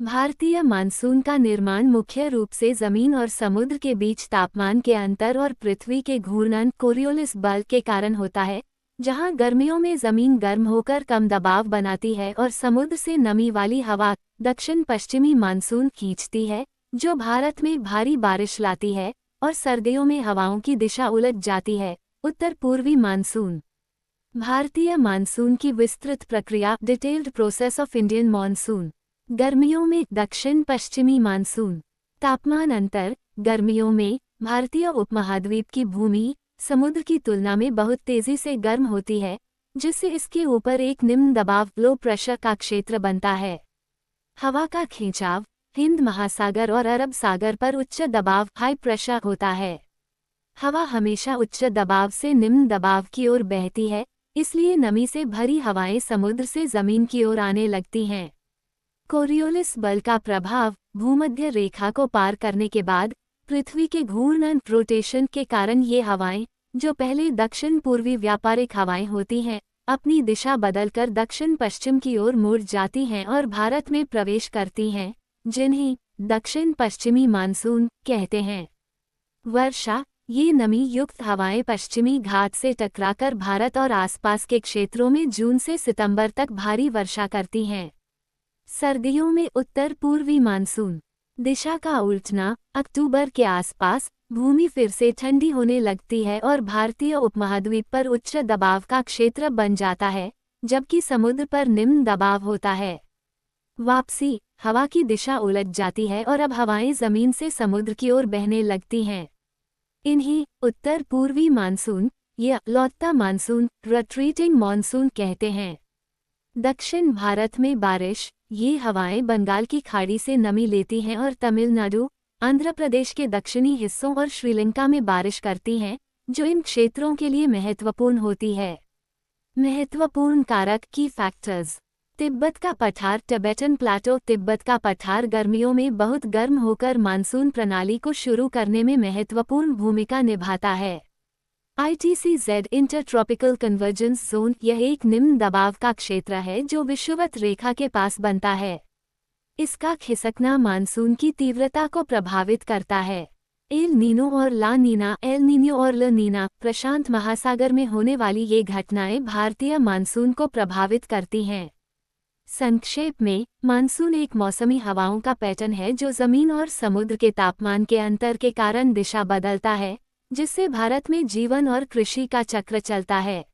भारतीय मानसून का निर्माण मुख्य रूप से जमीन और समुद्र के बीच तापमान के अंतर और पृथ्वी के घूर्णन कोरियोलिस बल के कारण होता है, जहां गर्मियों में जमीन गर्म होकर कम दबाव बनाती है और समुद्र से नमी वाली हवा दक्षिण पश्चिमी मानसून खींचती है, जो भारत में भारी बारिश लाती है, और सर्दियों में हवाओं की दिशा उलट जाती है। उत्तर पूर्वी मानसून। भारतीय मानसून की विस्तृत प्रक्रिया detailed process of Indian monsoon. गर्मियों में दक्षिण पश्चिमी मानसून। तापमान अंतर। गर्मियों में भारतीय उपमहाद्वीप की भूमि समुद्र की तुलना में बहुत तेजी से गर्म होती है, जिससे इसके ऊपर एक निम्न दबाव लो प्रेशर का क्षेत्र बनता है। हवा का खींचाव। हिंद महासागर और अरब सागर पर उच्च दबाव हाई प्रेशर होता है। हवा हमेशा उच्च दबाव से निम्न दबाव की ओर बहती है, इसलिए नमी से भरी हवाएं समुद्र से जमीन की ओर आने लगती हैं। कोरियोलिस बल का प्रभाव। भूमध्य रेखा को पार करने के बाद पृथ्वी के घूर्णन रोटेशन के कारण ये हवाएं, जो पहले दक्षिण पूर्वी व्यापारिक हवाएं होती हैं, अपनी दिशा बदलकर दक्षिण पश्चिम की ओर मुड़ जाती हैं और भारत में प्रवेश करती हैं, जिन्हें दक्षिण पश्चिमी मानसून कहते हैं। वर्षा। ये नमी युक्त हवाएं पश्चिमी घाट से टकराकर भारत और आसपास के क्षेत्रों में जून से सितंबर तक भारी वर्षा करती हैं। सर्दियों में उत्तर पूर्वी मानसून। दिशा का उल्टना। अक्टूबर के आसपास भूमि फिर से ठंडी होने लगती है और भारतीय उपमहाद्वीप पर उच्च दबाव का क्षेत्र बन जाता है, जबकि समुद्र पर निम्न दबाव होता है। वापसी। हवा की दिशा उलट जाती है और अब हवाएं जमीन से समुद्र की ओर बहने लगती हैं। इन्हें उत्तर पूर्वी मानसून या लौटता मानसून रिट्रीटिंग मानसून कहते हैं। दक्षिण भारत में बारिश। ये हवाएं बंगाल की खाड़ी से नमी लेती हैं और तमिलनाडु, आंध्र प्रदेश के दक्षिणी हिस्सों और श्रीलंका में बारिश करती हैं, जो इन क्षेत्रों के लिए महत्वपूर्ण होती है। महत्वपूर्ण कारक की फैक्टर्स। तिब्बत का पठार टिबेटन प्लेटो। तिब्बत का पठार गर्मियों में बहुत गर्म होकर मानसून प्रणाली को शुरू करने में महत्वपूर्ण भूमिका निभाता है। ITCZ intertropical convergence zone. यह एक निम्न दबाव का क्षेत्र है जो विषुवत रेखा के पास बनता है। इसका खिसकना मानसून की तीव्रता को प्रभावित करता है। एल नीनो और ला नीना। एल नीनो और ला नीना प्रशांत महासागर में होने वाली ये घटनाएं भारतीय मानसून को प्रभावित करती हैं। संक्षेप में, मानसून एक मौसमी हवाओं का पैटर्न है जो जमीन और समुद्र के तापमान के अंतर के कारण दिशा बदलता है, जिससे भारत में जीवन और कृषि का चक्र चलता है।